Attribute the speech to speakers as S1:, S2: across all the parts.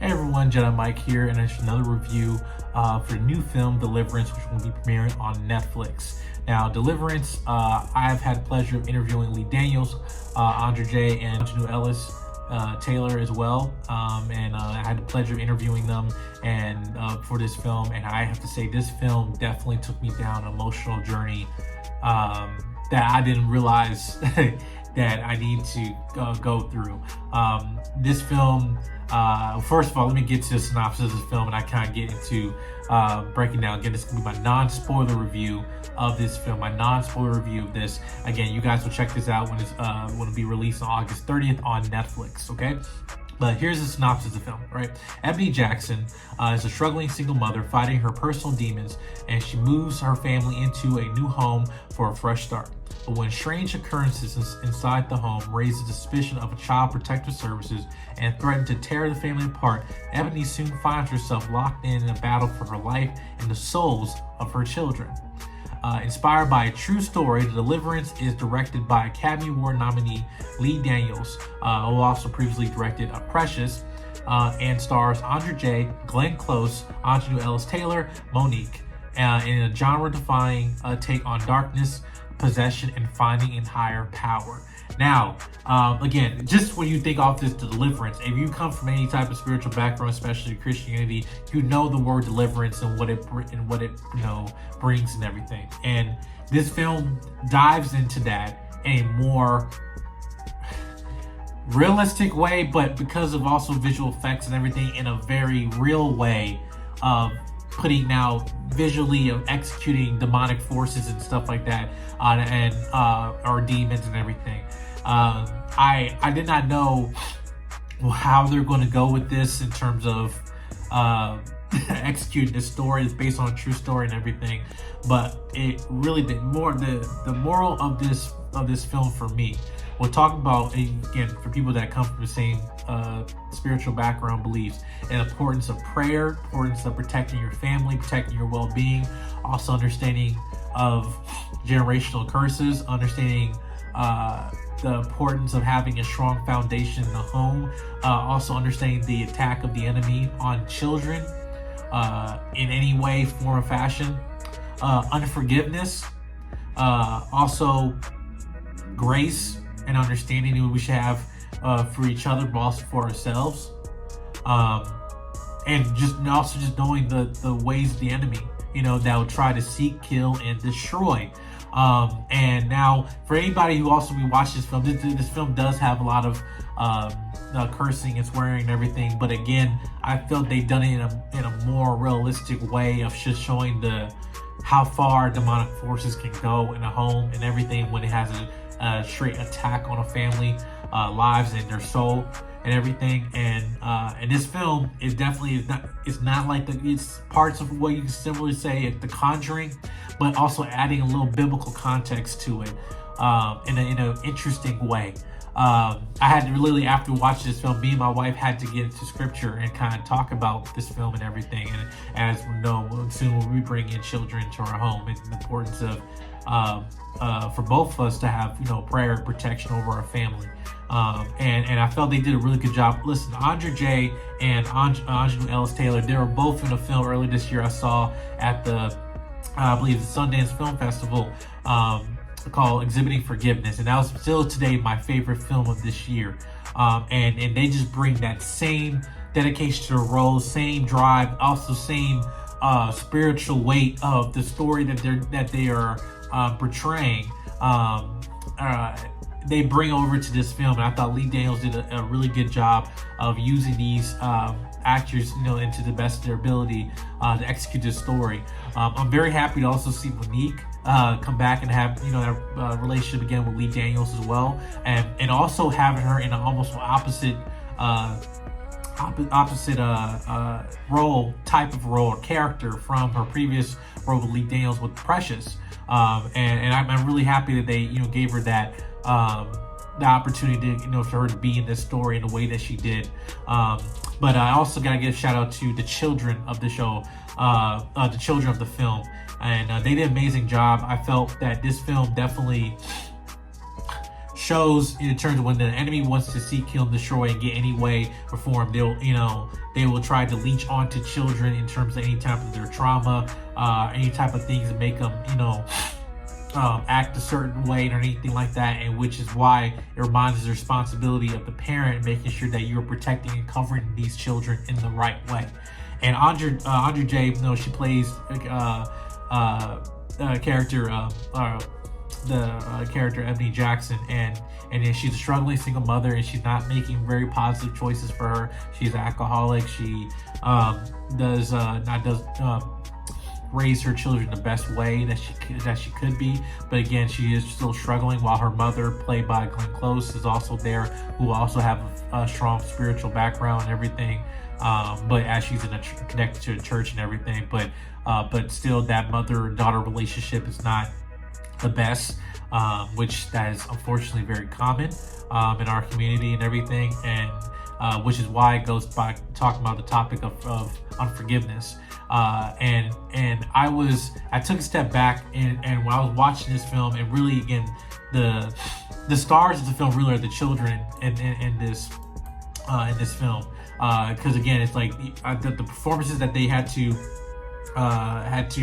S1: Hey everyone, Jedi Mike here, and it's another review for the new film Deliverance, which will be premiering on Netflix. Now, Deliverance, I've had the pleasure of interviewing Lee Daniels, Andra J, and Ellis Taylor as well, and I had the pleasure of interviewing them and for this film. And I have to say, this film definitely took me down an emotional journey that I didn't realize that I need to go through. This film. First of all, let me get to the synopsis of the film, and I kind of get into breaking down. Again, this is going to be my non-spoiler review of this film, my non-spoiler review of this. Again, you guys will check this out when it'll be released on August 30th on Netflix, okay? But here's the synopsis of the film, right? Ebony Jackson is a struggling single mother fighting her personal demons, and she moves her family into a new home for a fresh start. But when strange occurrences inside the home raise the suspicion of a child protective services and threaten to tear the family apart, Ebony soon finds herself locked in a battle for her life and the souls of her children. Inspired by a true story, Deliverance is directed by Academy Award nominee Lee Daniels, who also previously directed Precious, and stars Andra J, Glenn Close, Andra Ellis Taylor, Monique, in a genre-defying take on darkness, possession, and finding in higher power. Now, again, just when you think off this Deliverance, if you come from any type of spiritual background, especially Christianity, you know the word deliverance and what it brings and everything. And this film dives into that in a more realistic way, but because of also visual effects and everything, in a very real way of putting now visually of executing demonic forces and stuff like that, and or demons and everything. I did not know how they're going to go with this in terms of executing this story. It's based on a true story and everything, but it really the moral of this film for me. We'll talk about, again, for people that come from the same spiritual background beliefs, and the importance of prayer, importance of protecting your family, protecting your well-being, also understanding of generational curses, understanding the importance of having a strong foundation in the home, also understanding the attack of the enemy on children in any way, form, or fashion, unforgiveness, also grace and understanding that we should have for each other, but also for ourselves, and just knowing the ways of the enemy, that will try to seek, kill, and destroy. And now, for anybody who also watched this film, this film does have a lot of cursing and swearing and everything. But again, I felt they've done it in a more realistic way of just showing how far demonic forces can go in a home and everything when it has a straight attack on a family lives and their soul and everything. And this film is definitely it's not like it's parts of what you can simply say The Conjuring, but also adding a little biblical context to it in an interesting way. I had to literally, after watching this film, me and my wife had to get into scripture and kind of talk about this film and everything. And as we know, soon we'll be bringing children to our home, and the importance of for both of us to have prayer and protection over our family. And I felt they did a really good job. Listen, Andra J and Andra Ellis Taylor, they were both in a film earlier this year I saw at the I believe the Sundance Film Festival, called Exhibiting Forgiveness, and that was still today my favorite film of this year. And they just bring that same dedication to the role, same drive, also same spiritual weight of the story that they are portraying. They bring over to this film, and I thought Lee Daniels did a really good job of using these actors, into the best of their ability to execute this story. I'm very happy to also see Monique come back and have that relationship again with Lee Daniels as well, and also having her in an almost opposite type of role or character from her previous role with Lee Daniels with Precious. And I'm really happy that they gave her that the opportunity to, for her to be in this story in the way that she did. But I also gotta give a shout out to the children of the show, the children of the film, and they did an amazing job. I felt that this film definitely shows in terms of when the enemy wants to seek, kill, and destroy and get any way before them, they will try to leech onto children in terms of any type of their trauma, any type of things that make them, act a certain way or anything like that, and which is why it reminds us the responsibility of the parent making sure that you're protecting and covering these children in the right way. And Andra J, she plays character, the character Ebony Jackson, and then she's a struggling single mother, and she's not making very positive choices for her. She's an alcoholic. She does raise her children the best way that she could be, but again, she is still struggling, while her mother, played by Glenn Close, is also there, who also have a strong spiritual background and everything, but as she's connected to the church and everything, but still that mother-daughter relationship is not the best, which that is unfortunately very common in our community and everything, and which is why it goes by talking about the topic of unforgiveness. And I took a step back, and when I was watching this film, and really again, the stars of the film really are the children in this film, because again, it's like the performances that they had to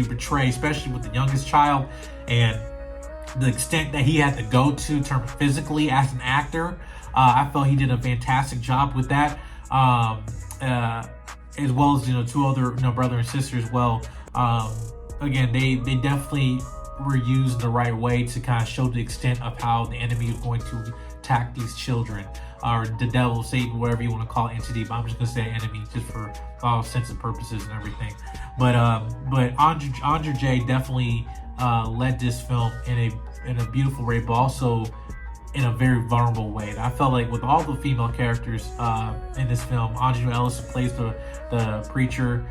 S1: portray, especially with the youngest child, and the extent that he had to go to term physically as an actor. I felt he did a fantastic job with that, as well as two other brother and sister as well. Again, they definitely were used the right way to kind of show the extent of how the enemy is going to attack these children, or the devil, Satan, whatever you want to call it, entity. But I'm just gonna say enemy, just for all sense of purposes and everything. But Andra J definitely led this film in a beautiful way, but also in a very vulnerable way. And I felt like with all the female characters in this film, Andra Ellis plays the preacher,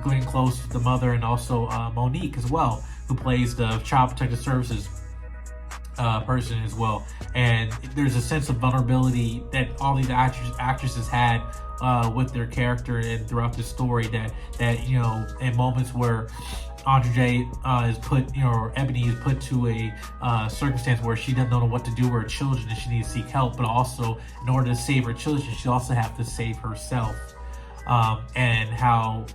S1: Glenn Close, the mother, and also Monique as well, who plays the Child Protective Services person as well. And there's a sense of vulnerability that all these actresses had with their character and throughout the story, that in moments where Andra J is put, or Ebony is put to a circumstance where she doesn't know what to do with her children and she needs to seek help, but also in order to save her children, she also has to save herself. And how,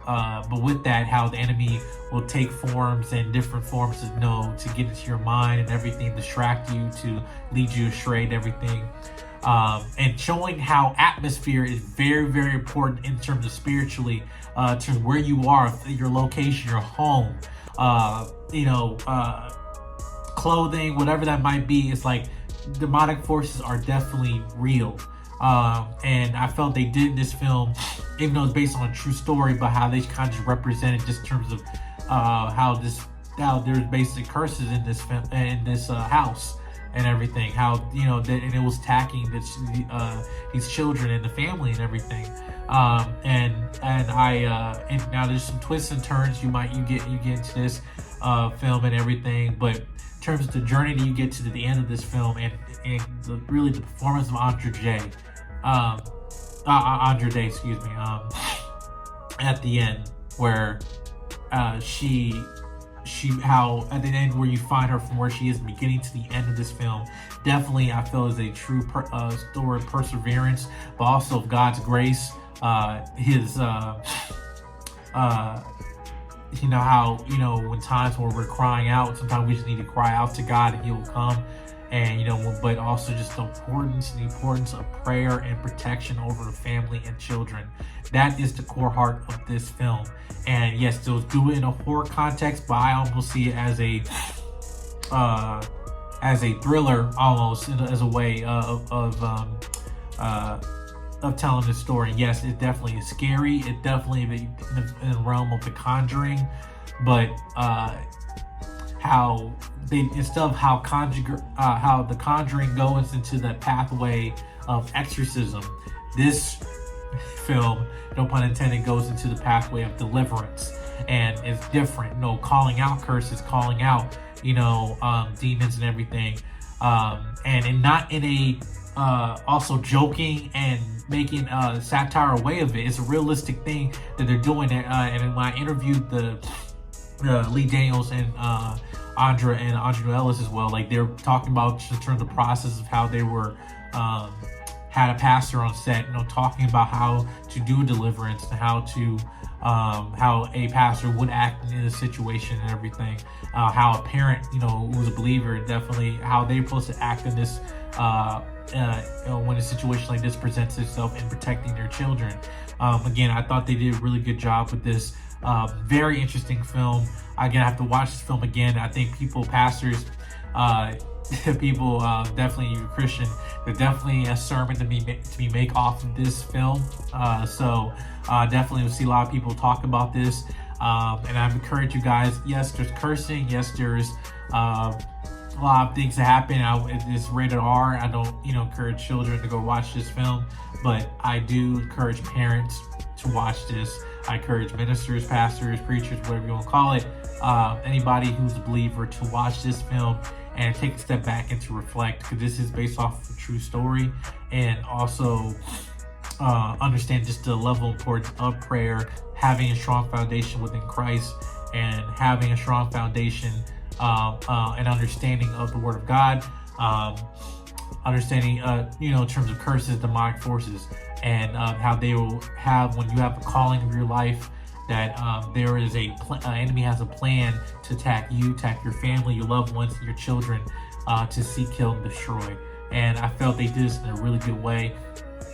S1: but with that, how the enemy will take forms and different forms to get into your mind and everything, distract you, to lead you astray and everything. And showing how atmosphere is very, very important in terms of spiritually, in terms of where you are, your location, your home, clothing, whatever that might be. It's like demonic forces are definitely real. And I felt they did in this film, even though it's based on a true story, but how they kind of just represented just in terms of how there's basic curses in this film, in this house and everything. How and it was attacking these children and the family and everything. And now there's some twists and turns you get into this film and everything, but in terms of the journey that you get to the end of this film, and really the performance of Andra J, at the end, where how at the end where you find her from where she is beginning to the end of this film, definitely I feel is a true story of perseverance, but also of God's grace. His how when times where we're crying out, sometimes we just need to cry out to God and He will come. And but also just the importance of prayer and protection over the family and children. That is the core heart of this film. And yes, they'll do it in a horror context, but I almost see it as a thriller, almost as a way of telling the story. Yes, it definitely is scary. It definitely in the realm of The Conjuring, but how they, instead of how The Conjuring goes into the pathway of exorcism, this film, no pun intended, goes into the pathway of deliverance, and it's different. Calling out curses, calling out demons and everything, and not in a also joking and making a satire way of it. It's a realistic thing that they're doing. And when I interviewed the Lee Daniels and Andra and Andra Ellis as well. Like they're talking about just in terms of the process of how they were had a pastor on set, talking about how to do a deliverance and how a pastor would act in a situation and everything. How a parent, who's a believer, definitely how they're supposed to act in this when a situation like this presents itself in protecting their children. Again, I thought they did a really good job with this very interesting film. Again, I have to watch this film again. I think pastors, people, definitely, if you're Christian, there's definitely a sermon to be make off of this film. So definitely we'll see a lot of people talk about this. And I've encouraged you guys, yes, there's cursing, yes, there's a lot of things that happen. It's rated R. I don't, encourage children to go watch this film, but I do encourage parents to watch this. I encourage ministers, pastors, preachers, whatever you want to call it, anybody who's a believer to watch this film and take a step back and to reflect, because this is based off of a true story, and also understand just the level of importance of prayer, having a strong foundation within Christ, and having a strong foundation and understanding of the Word of God, understanding, in terms of curses, demonic forces, and how they will have, when you have a calling of your life, that there is enemy has a plan to attack you, attack your family, your loved ones, and your children, to seek, kill, and destroy. And I felt they did this in a really good way,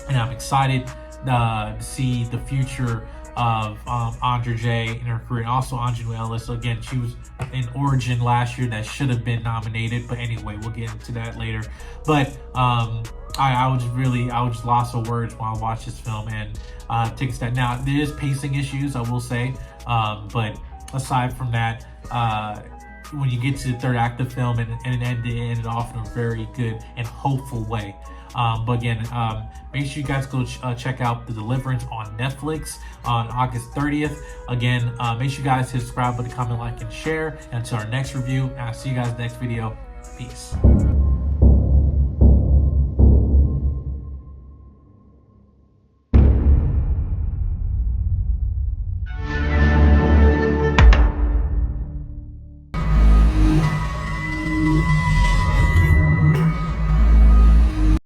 S1: and I'm excited to see the future of Andra J in her career, and also Andra Ellis. So again, she was in Origin last year that should have been nominated, but anyway, we'll get into that later. But I was just lost for words when I watched this film, and take a step. Now there is pacing issues, I will say, but aside from that, when you get to the third act of the film, and it ended off in a very good and hopeful way. But again, make sure you guys go check out The Deliverance on Netflix on August 30th. Again, make sure you guys hit subscribe button, comment, like, and share. And until our next review, and I'll see you guys next video. Peace.